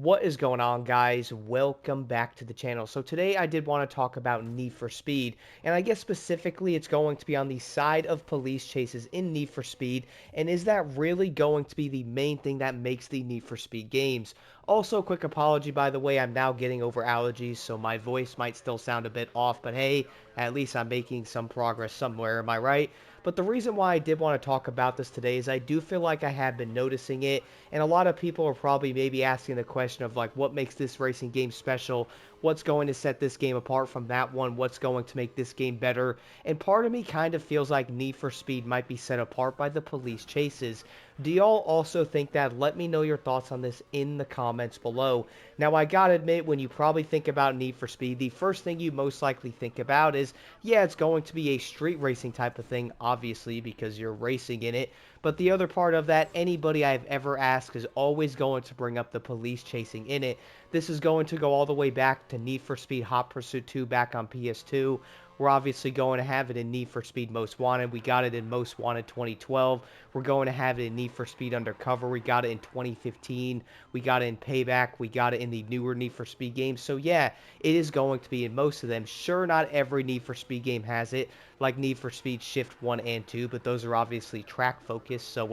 What is going on, guys? Welcome back to the channel. So today I did want to talk about Need for Speed, and I guess specifically it's going to be on the side of police chases in Need for Speed, and is that really going to be the main thing that makes the Need for Speed games? Also, quick apology, by the way, I'm now getting over allergies, so my voice might still sound a bit off, but hey, at least I'm making some progress somewhere, am I right? But the reason why I did want to talk about this today is I do feel like I have been noticing it, and a lot of people are probably maybe asking the question of like, what makes this racing game special? What's going to set this game apart from that one? What's going to make this game better? And part of me kind of feels like Need for Speed might be set apart by the police chases. Do y'all also think that? Let me know your thoughts on this in the comments below. Now, I gotta admit, when you probably think about Need for Speed, the first thing you most likely think about is, yeah, it's going to be a street racing type of thing, obviously, because you're racing in it. But the other part of that, anybody I've ever asked is always going to bring up the police chasing in it. This is going to go all the way back to Need for Speed Hot Pursuit 2 back on PS2. We're obviously going to have it in Need for Speed Most Wanted. We got it in Most Wanted 2012. We're going to have it in Need for Speed Undercover. We got it in 2015. We got it in Payback. We got it in the newer Need for Speed games. So yeah, it is going to be in most of them. Sure, not every Need for Speed game has it, like Need for Speed Shift 1 and 2, but those are obviously track focused. So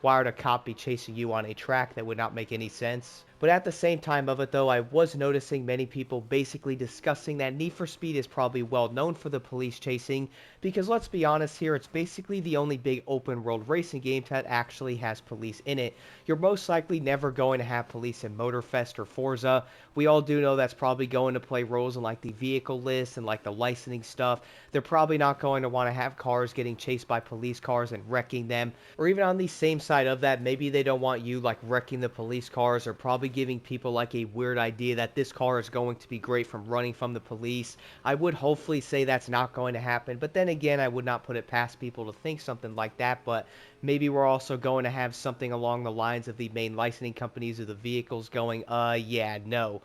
why would a cop be chasing you on a track? That would not make any sense. But at the same time of it, though, I was noticing many people basically discussing that Need for Speed is probably well known for the police chasing, because let's be honest here, it's basically the only big open world racing game that actually has police in it. You're most likely never going to have police in Motorfest or Forza. We all do know that's probably going to play roles in like the vehicle list and like the licensing stuff. They're probably not going to want to have cars getting chased by police cars and wrecking them, or even on the same side of that, maybe they don't want you like wrecking the police cars, or probably giving people like a weird idea that this car is going to be great from running from the police. I would hopefully say that's not going to happen, but then again, I would not put it past people to think something like that. But maybe we're also going to have something along the lines of the main licensing companies of the vehicles going, yeah, no.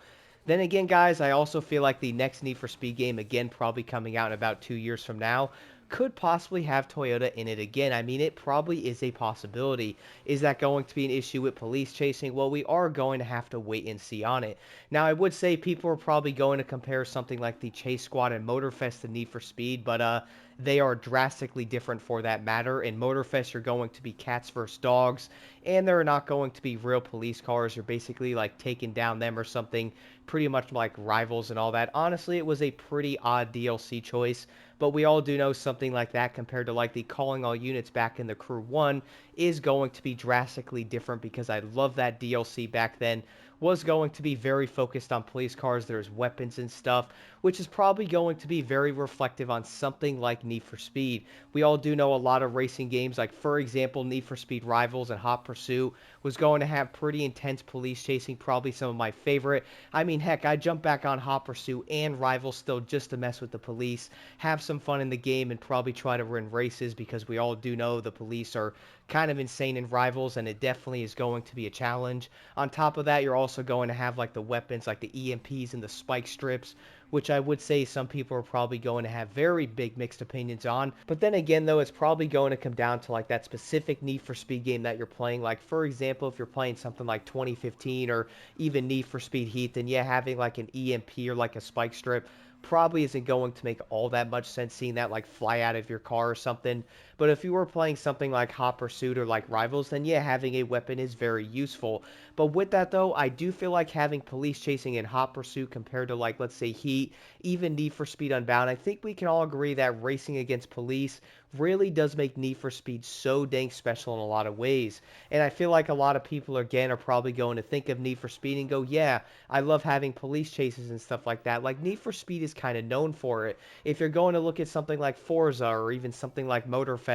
Then again, guys, I also feel like the next Need for Speed game, again, probably coming out in about 2 years from now, could possibly have Toyota in it again. I mean, it probably is a possibility. Is that going to be an issue with police chasing? Well, we are going to have to wait and see on it. Now, I would say people are probably going to compare something like the Chase Squad and Motorfest to Need for Speed, but they are drastically different for that matter. In Motorfest, you're going to be cats versus dogs, and they're not going to be real police cars. You're basically like taking down them or something, pretty much like rivals and all that. Honestly, it was a pretty odd DLC choice, but we all do know something like that compared to like the calling all units back in the Crew 1 is going to be drastically different, because I love that DLC back then. Was going to be very focused on police cars, there's weapons and stuff, which is probably going to be very reflective on something like Need for Speed. We all do know a lot of racing games, like for example Need for Speed Rivals and Hot Pursuit was going to have pretty intense police chasing, probably some of my favorite. I mean, heck, I jump back on Hot Pursuit and Rivals still just to mess with the police, have some fun in the game, and probably try to win races, because we all do know the police are kind of insane in Rivals, and it definitely is going to be a challenge. On top of that, you're also going to have like the weapons like the EMPs and the spike strips, which I would say some people are probably going to have very big mixed opinions on. But then again, though, it's probably going to come down to like that specific Need for Speed game that you're playing. Like for example, if you're playing something like 2015 or even Need for Speed Heat, then yeah, having like an EMP or like a spike strip probably isn't going to make all that much sense, seeing that like fly out of your car or something. But if you were playing something like Hot Pursuit or like Rivals, then yeah, having a weapon is very useful. But with that though, I do feel like having police chasing in Hot Pursuit compared to like, let's say, Heat, even Need for Speed Unbound, I think we can all agree that racing against police really does make Need for Speed so dang special in a lot of ways. And I feel like a lot of people again are probably going to think of Need for Speed and go, yeah, I love having police chases and stuff like that. Like Need for Speed is kind of known for it. If you're going to look at something like Forza or even something like Motorfest,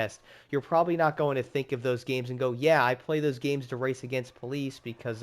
you're probably not going to think of those games and go, yeah, I play those games to race against police, because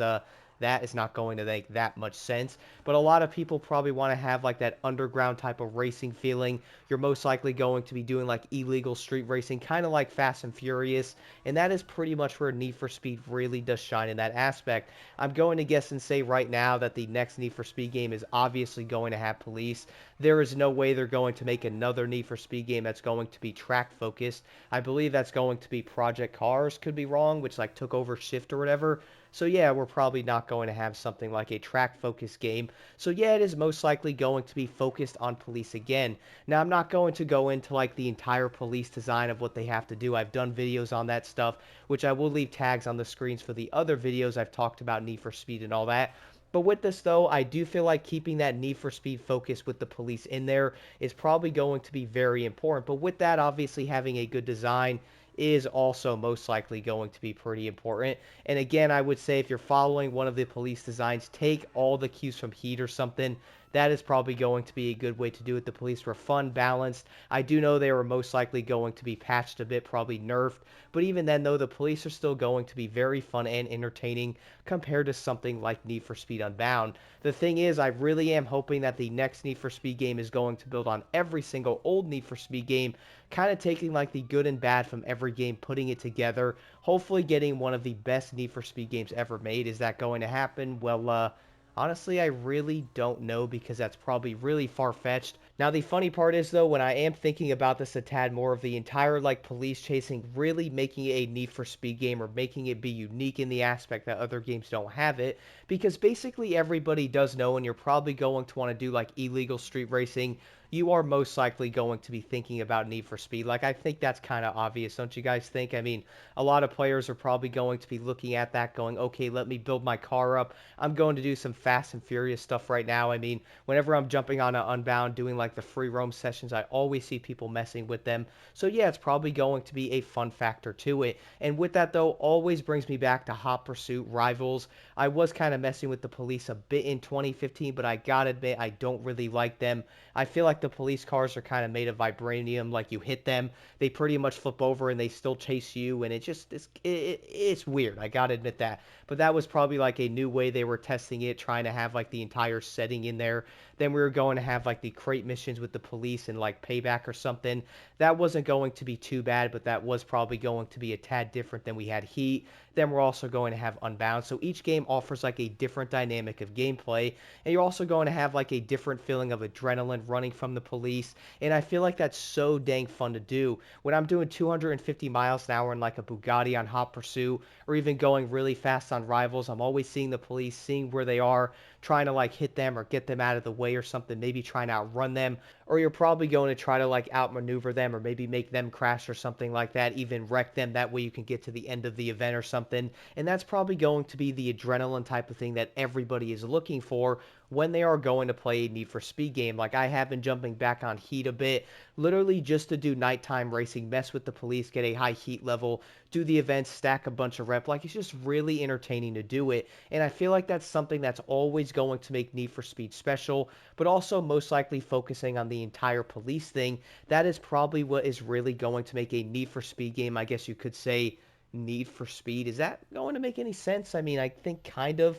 that is not going to make that much sense. But a lot of people probably want to have like that underground type of racing feeling. You're most likely going to be doing like illegal street racing, kind of like Fast and Furious, and that is pretty much where Need for Speed really does shine in that aspect. I'm going to guess and say right now that the next Need for Speed game is obviously going to have police. there is no way they're going to make another Need for Speed game that's going to be track focused. I believe that's going to be Project Cars, could be wrong, which like took over Shift or whatever. So yeah, we're probably not going to have something like a track focused game. So yeah, it is most likely going to be focused on police again. Now, I'm not going to go into like the entire police design of what they have to do. I've done videos on that stuff, which I will leave tags on the screens for the other videos I've talked about Need for Speed and all that. But with this, though, I do feel like keeping that Need for Speed focus with the police in there is probably going to be very important. But with that, obviously, having a good design is also most likely going to be pretty important. And again, I would say if you're following one of the police designs, take all the cues from Heat or something. That is probably going to be a good way to do it. The police were fun, balanced. I do know they were most likely going to be patched a bit, probably nerfed. But even then, though, the police are still going to be very fun and entertaining compared to something like Need for Speed Unbound. The thing is, I really am hoping that the next Need for Speed game is going to build on every single old Need for Speed game, kind of taking like the good and bad from every game, putting it together, hopefully getting one of the best Need for Speed games ever made. Is that going to happen? Well, honestly, I really don't know because that's probably really far-fetched. Now, the funny part is, though, when I am thinking about this a tad more of the entire, like, police chasing, really making it a Need for Speed game or making it be unique in the aspect that other games don't have it, because basically everybody does know, and you're probably going to want to do, like, illegal street racing, you are most likely going to be thinking about Need for Speed. Like, I think that's kind of obvious, don't you guys think? I mean, a lot of players are probably going to be looking at that going, okay, let me build my car up. I'm going to do some Fast and Furious stuff right now. I mean, whenever I'm jumping on an Unbound, doing like the free roam sessions, I always see people messing with them. So yeah, it's probably going to be a fun factor to it. And with that though, always brings me back to Hot Pursuit Rivals. I was kind of messing with the police a bit in 2015, but I gotta admit, I don't really like them. I feel like the police cars are kind of made of vibranium. Like you hit them, they pretty much flip over and they still chase you, and it's weird. I gotta admit that. But that was probably like a new way they were testing it, trying to have like the entire setting in there. Then we were going to have like the crate missions with the police and like payback or something. That wasn't going to be too bad, but that was probably going to be a tad different than we had Heat. Then we're also going to have Unbound. So each game offers like a different dynamic of gameplay, and you're also going to have like a different feeling of adrenaline running from the police. And I feel like that's so dang fun to do. When I'm doing 250 miles an hour in like a Bugatti on Hot Pursuit, or even going really fast on Rivals, I'm always seeing the police, seeing where they are, trying to like hit them or get them out of the way or something, maybe trying to outrun them, or you're probably going to try to like outmaneuver them or maybe make them crash or something like that, even wreck them. That way you can get to the end of the event or something. And that's probably going to be the adrenaline type of thing that everybody is looking for when they are going to play a Need for Speed game. Like I have been jumping back on Heat a bit, literally just to do nighttime racing, mess with the police, get a high heat level, do the events, stack a bunch of rep. Like it's just really entertaining to do it. And I feel like that's something that's always going to make Need for Speed special, but also most likely focusing on the entire police thing. That is probably what is really going to make a Need for Speed game, I guess you could say, Need for Speed. Is that going to make any sense? I mean, I think kind of.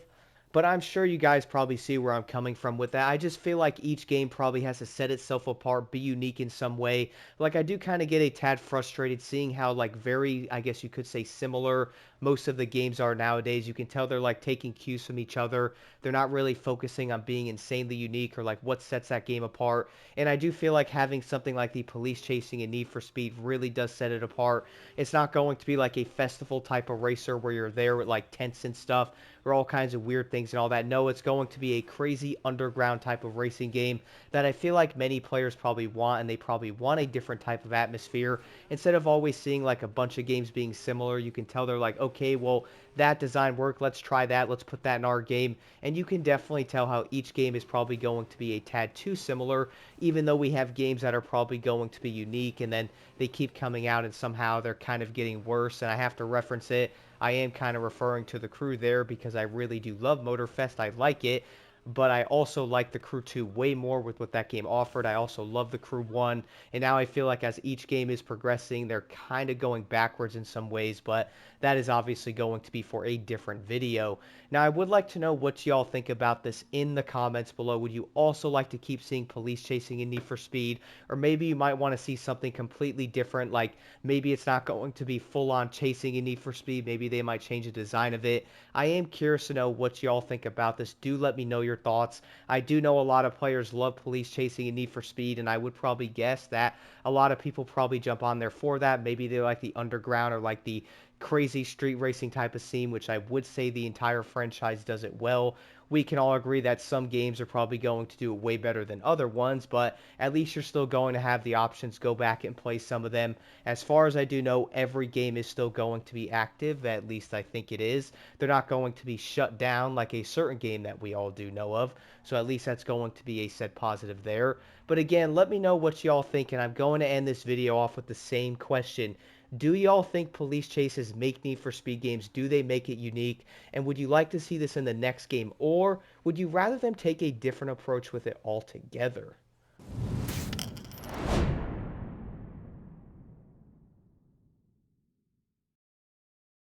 But I'm sure you guys probably see where I'm coming from with that. I just feel like each game probably has to set itself apart, be unique in some way. Like I do kind of get a tad frustrated seeing how like very, I guess you could say similar most of the games are nowadays. You can tell they're like taking cues from each other. They're not really focusing on being insanely unique or like what sets that game apart. And I do feel like having something like the police chasing and Need for Speed really does set it apart. It's not going to be like a festival type of racer where you're there with like tents and stuff or all kinds of weird things and all that. No, it's going to be a crazy underground type of racing game that I feel like many players probably want, and they probably want a different type of atmosphere. Instead of always seeing like a bunch of games being similar, you can tell they're like, okay, well, that design worked, let's try that, let's put that in our game. And you can definitely tell how each game is probably going to be a tad too similar, even though we have games that are probably going to be unique, and then they keep coming out and somehow they're kind of getting worse. And I have to reference it, I am kind of referring to the Crew there because I really do love Motorfest. I like it, but I also like the Crew 2 way more with what that game offered. I also love the Crew 1, and now I feel like as each game is progressing, they're kind of going backwards in some ways, but that is obviously going to be for a different video. Now, I would like to know what y'all think about this in the comments below. Would you also like to keep seeing police chasing in Need for Speed, or maybe you might want to see something completely different, like maybe it's not going to be full-on chasing in Need for Speed, maybe they might change the design of it. I am curious to know what y'all think about this. Do let me know your thoughts. I do know a lot of players love police chasing in Need for Speed, and I would probably guess that a lot of people probably jump on there for that. Maybe they like the underground or like the crazy street racing type of scene, which I would say the entire franchise does it well. We can all agree that some games are probably going to do it way better than other ones, but at least you're still going to have the options. Go back and play some of them. As far as I do know, every game is still going to be active. At least I think it is. They're not going to be shut down like a certain game that we all do know of. So at least that's going to be a said positive there. But again, let me know what y'all think, and I'm going to end this video off with the same question. Do y'all think police chases make Need for Speed games? Do they make it unique? And would you like to see this in the next game? Or would you rather them take a different approach with it altogether?